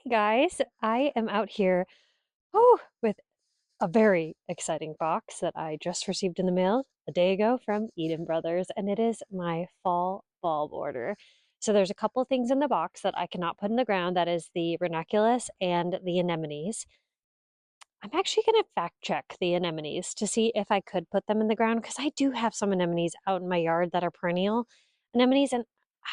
Hey guys, I am out here with a very exciting box that I just received in the mail a day ago from Eden Brothers, and it is my fall bulb order. So there's a couple things in the box that I cannot put in the ground. That is the ranunculus and the anemones. I'm actually going to fact check the anemones to see if I could put them in the ground because I do have some anemones out in my yard that are perennial anemones, and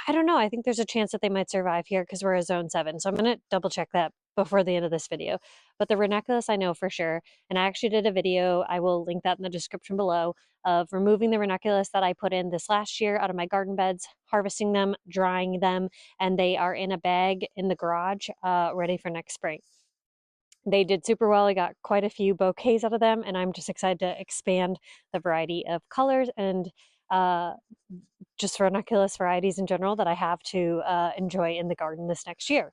I don't know. I think there's a chance that they might survive here because we're a zone 7. So I'm going to double check that before the end of this video. But the ranunculus, I know for sure. And I actually did a video, I will link that in the description below, of removing the ranunculus that I put in this last year out of my garden beds, harvesting them, drying them, and they are in a bag in the garage, ready for next spring. They did super well. I got quite a few bouquets out of them, and I'm just excited to expand the variety of colors and uh, just ranunculus varieties in general that I have to enjoy in the garden this next year.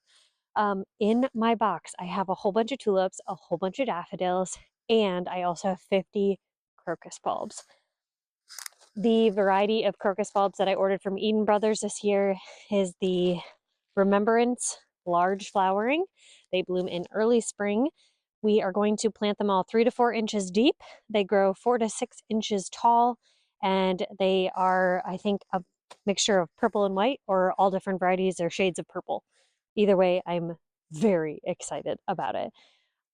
In my box, I have a whole bunch of tulips, a whole bunch of daffodils, and I also have 50 crocus bulbs. The variety of crocus bulbs that I ordered from Eden Brothers this year is the Remembrance large flowering. They bloom in early spring. We are going to plant them all 3 to 4 inches deep. They grow 4 to 6 inches tall, and they are, I think, a mixture of purple and white or all different varieties or shades of purple. Either way, I'm very excited about it.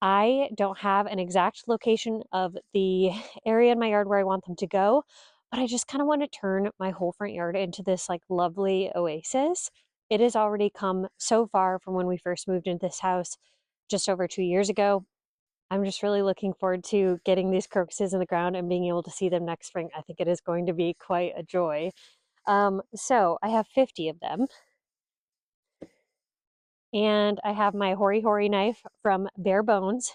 I don't have an exact location of the area in my yard where I want them to go, but I just kind of want to turn my whole front yard into this like lovely oasis. It has already come so far from when we first moved into this house just over 2 years ago. I'm just really looking forward to getting these crocuses in the ground and being able to see them next spring. I think it is going to be quite a joy. So I have 50 of them. And I have my Hori Hori knife from Bare Bones.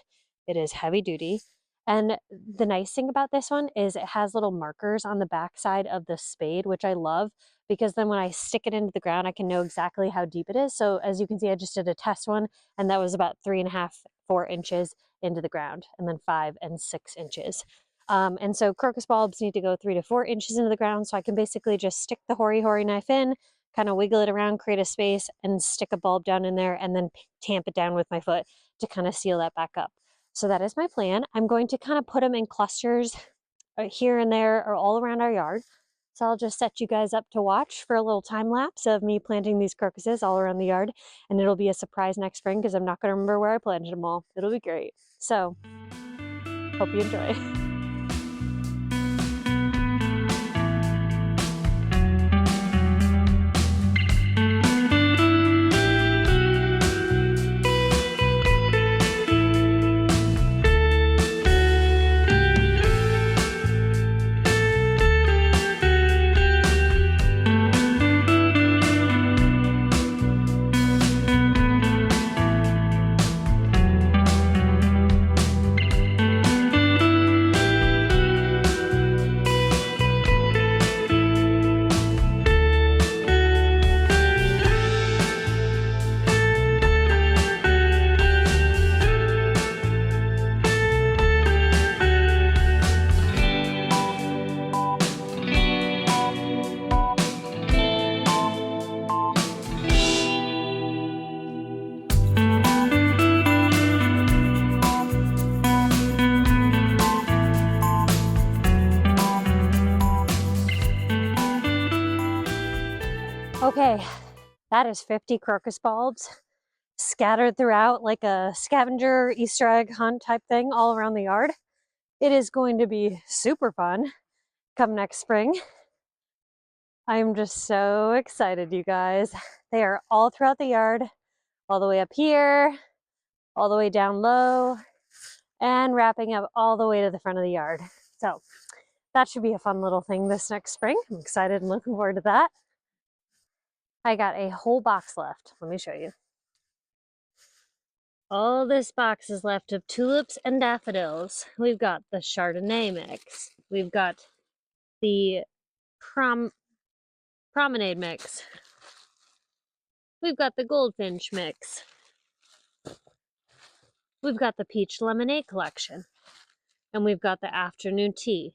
It is heavy duty. And the nice thing about this one is it has little markers on the back side of the spade, which I love because then when I stick it into the ground, I can know exactly how deep it is. So as you can see, I just did a test one, and that was about 3.5, 4 inches into the ground, and then 5 and 6 inches. And so crocus bulbs need to go 3 to 4 inches into the ground. So I can basically just stick the Hori Hori knife in, kind of wiggle it around, create a space, and stick a bulb down in there, and then tamp it down with my foot to kind of seal that back up. So that is my plan. I'm going to kind of put them in clusters here and there or all around our yard. So I'll just set you guys up to watch for a little time lapse of me planting these crocuses all around the yard. And it'll be a surprise next spring because I'm not going to remember where I planted them all. It'll be great. So hope you enjoy. Okay, that is 50 crocus bulbs scattered throughout like a scavenger Easter egg hunt type thing all around the yard. It is going to be super fun come next spring. I'm just so excited, you guys. They are all throughout the yard, all the way up here, all the way down low, and wrapping up all the way to the front of the yard. So that should be a fun little thing this next spring. I'm excited and looking forward to that. I got a whole box left. Let me show you. All this box is left of tulips and daffodils. We've got the Chardonnay mix. We've got the Promenade mix. We've got the Goldfinch mix. We've got the Peach Lemonade collection. And we've got the Afternoon Tea.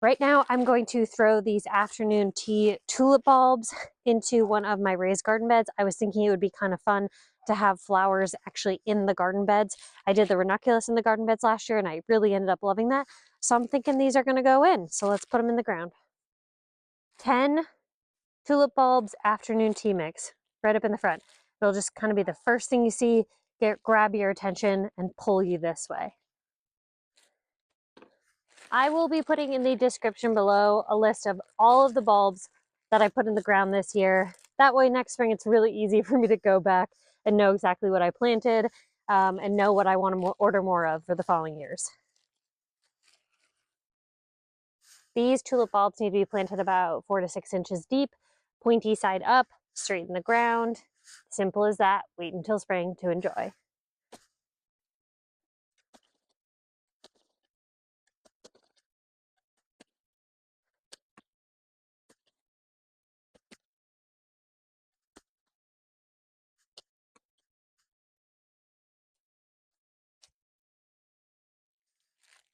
Right now, I'm going to throw these afternoon tea tulip bulbs into one of my raised garden beds. I was thinking it would be kind of fun to have flowers actually in the garden beds. I did the ranunculus in the garden beds last year and I really ended up loving that. So I'm thinking these are going to go in. So let's put them in the ground. 10 tulip bulbs afternoon tea mix right up in the front. It'll just kind of be the first thing you see, grab your attention and pull you this way. I will be putting in the description below a list of all of the bulbs that I put in the ground this year. That way next spring it's really easy for me to go back and know exactly what I planted and know what I want to order more of for the following years. These tulip bulbs need to be planted about 4 to 6 inches deep, pointy side up, straight in the ground. Simple as that. Wait until spring to enjoy.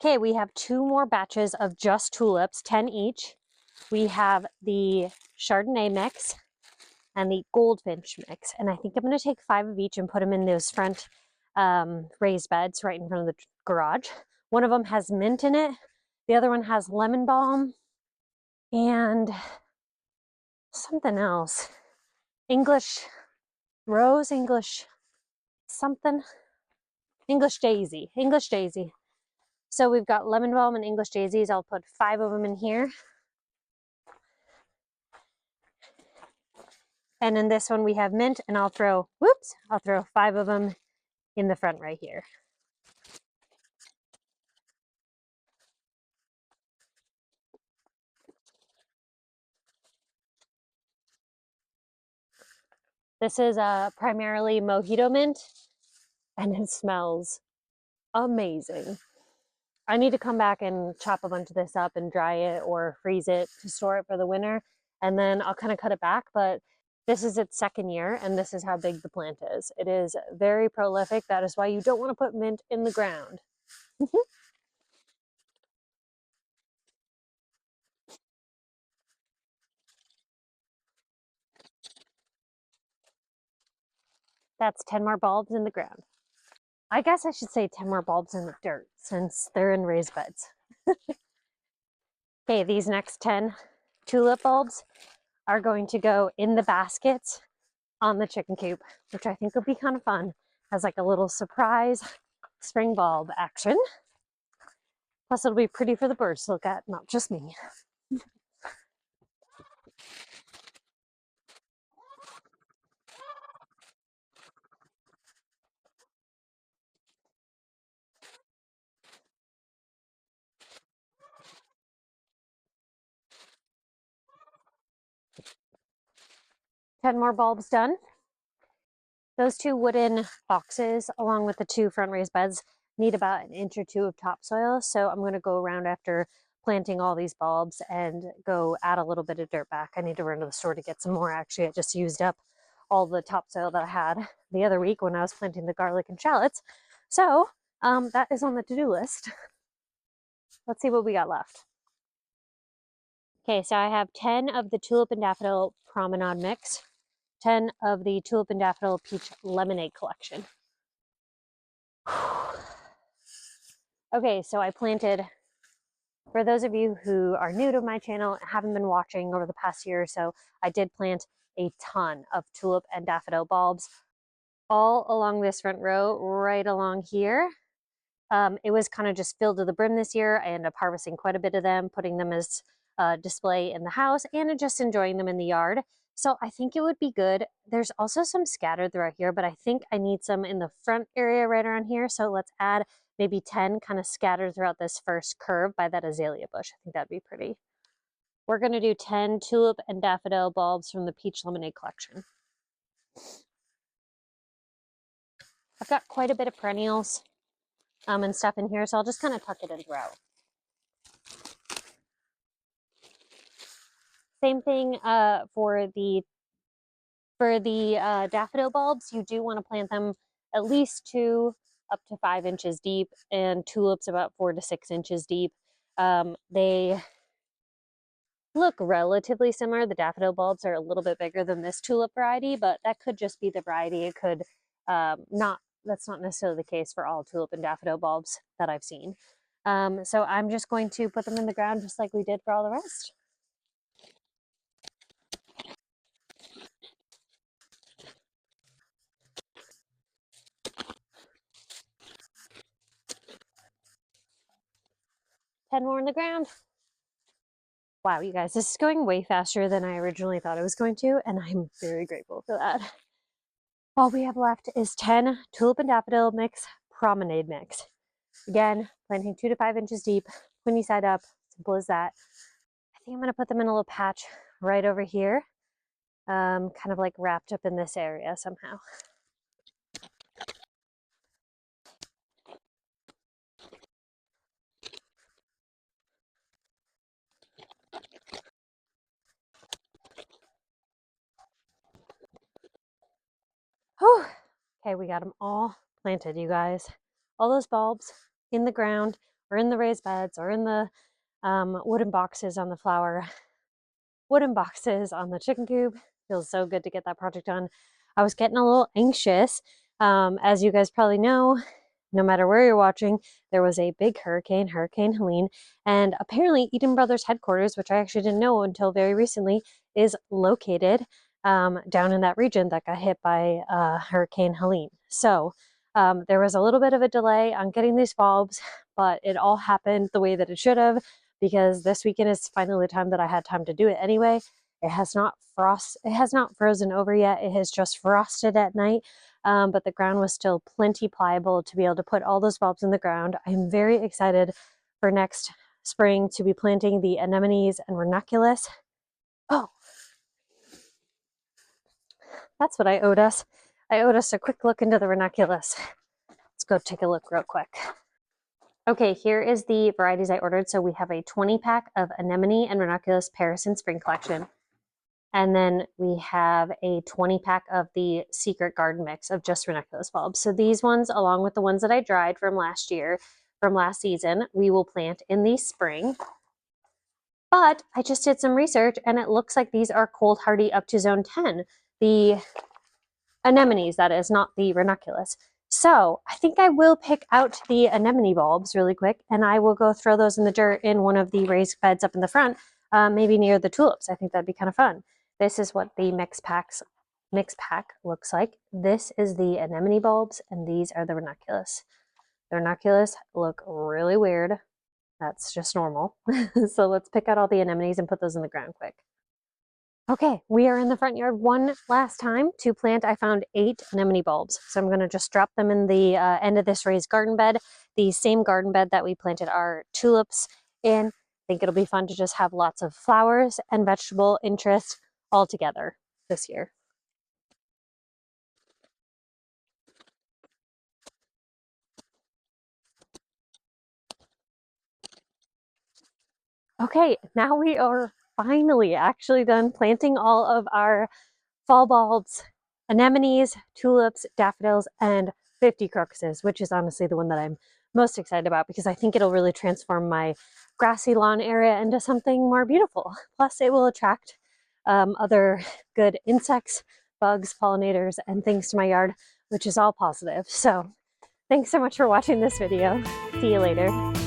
Okay, we have 2 more batches of just tulips, 10 each. We have the Chardonnay mix and the Goldfinch mix. And I think I'm going to take 5 of each and put them in those front raised beds right in front of the garage. One of them has mint in it. The other one has lemon balm and something else. English rose, English something. English daisy. English daisy. So we've got lemon balm and English daisies. I'll put 5 of them in here. And in this one we have mint, and I'll throw 5 of them in the front right here. This is primarily mojito mint, and it smells amazing. I need to come back and chop a bunch of this up and dry it or freeze it to store it for the winter, and then I'll kind of cut it back, but this is its 2nd year, and this is how big the plant is. It is very prolific. That is why you don't want to put mint in the ground. That's 10 more bulbs in the ground. I guess I should say 10 more bulbs in the dirt since they're in raised beds. Okay, these next 10 tulip bulbs are going to go in the baskets on the chicken coop, which I think will be kind of fun as like a little surprise spring bulb action. Plus it'll be pretty for the birds to look at, not just me. Ten more bulbs done. Those 2 wooden boxes, along with the 2 front raised beds, need about 1 inch or 2 of topsoil. So I'm going to go around after planting all these bulbs and go add a little bit of dirt back. I need to run to the store to get some more. Actually, I just used up all the topsoil that I had the other week when I was planting the garlic and shallots. So that is on the to-do list. Let's see what we got left. Okay, so I have 10 of the Tulip and Daffodil Promenade mix, 10 of the Tulip and Daffodil Peach Lemonade collection. Okay, so I planted, for those of you who are new to my channel and haven't been watching over the past year or so, I did plant a ton of tulip and daffodil bulbs all along this front row, right along here. It was kind of just filled to the brim this year. I ended up harvesting quite a bit of them, putting them as display in the house and just enjoying them in the yard. So I think it would be good. There's also some scattered throughout here, but I think I need some in the front area right around here. So let's add maybe 10 kind of scattered throughout this first curve by that azalea bush. I think that'd be pretty. We're going to do 10 tulip and daffodil bulbs from the Peach Lemonade collection. I've got quite a bit of perennials and stuff in here, so I'll just kind of tuck it in throughout. Same thing for the daffodil bulbs. You do want to plant them at least 2 up to 5 inches deep, and tulips about 4 to 6 inches deep. look relatively similar. The daffodil bulbs are a little bit bigger than this tulip variety, but that could just be the variety. It could that's not necessarily the case for all tulip and daffodil bulbs that I've seen. So I'm just going to put them in the ground just like we did for all the rest. Ten more in the ground. Wow, you guys, this is going way faster than I originally thought it was going to, and I'm very grateful for that. All we have left is 10 tulip and daffodil mix, promenade mix. Again, planting 2 to 5 inches deep, pointy side up, simple as that. I think I'm gonna put them in a little patch right over here, kind of like wrapped up in this area somehow. Whew. Okay, we got them all planted, you guys. All those bulbs in the ground, or in the raised beds, or in the wooden boxes on the flower, wooden boxes on the chicken coop. Feels so good to get that project done. I was getting a little anxious. As you guys probably know, no matter where you're watching, there was a big hurricane, Hurricane Helene, and apparently Eden Brothers headquarters, which I actually didn't know until very recently, is located down in that region that got hit by Hurricane Helene. So there was a little bit of a delay on getting these bulbs, but it all happened the way that it should have, because this weekend is finally the time that I had time to do it anyway. It has not frozen over yet. It has just frosted at night, but the ground was still plenty pliable to be able to put all those bulbs in the ground. I'm very excited for next spring to be planting the anemones and ranunculus. Oh, that's what I owed us. I owed us a quick look into the ranunculus. Let's go take a look real quick. Okay, here is the varieties I ordered. So we have a 20 pack of anemone and ranunculus Paris and spring collection. And then we have a 20 pack of the secret garden mix of just ranunculus bulbs. So these ones, along with the ones that I dried from last year, from last season, we will plant in the spring. But I just did some research and it looks like these are cold hardy up to zone 10. The anemones, that is, not the ranunculus. So I think I will pick out the anemone bulbs really quick and I will go throw those in the dirt in one of the raised beds up in the front, maybe near the tulips. I think that'd be kind of fun. This is what the mix pack looks like. This is the anemone bulbs and these are the ranunculus. The ranunculus look really weird. That's just normal. So let's pick out all the anemones and put those in the ground quick. Okay, we are in the front yard one last time to plant. I found 8 anemone bulbs. So I'm gonna just drop them in the end of this raised garden bed, the same garden bed that we planted our tulips in. I think it'll be fun to just have lots of flowers and vegetable interest all together this year. Okay, now we are finally actually done planting all of our fall bulbs, anemones, tulips, daffodils, and 50 crocuses, which is honestly the one that I'm most excited about because I think it'll really transform my grassy lawn area into something more beautiful. Plus, it will attract other good insects, bugs, pollinators, and things to my yard, which is all positive. So thanks so much for watching this video. See you later.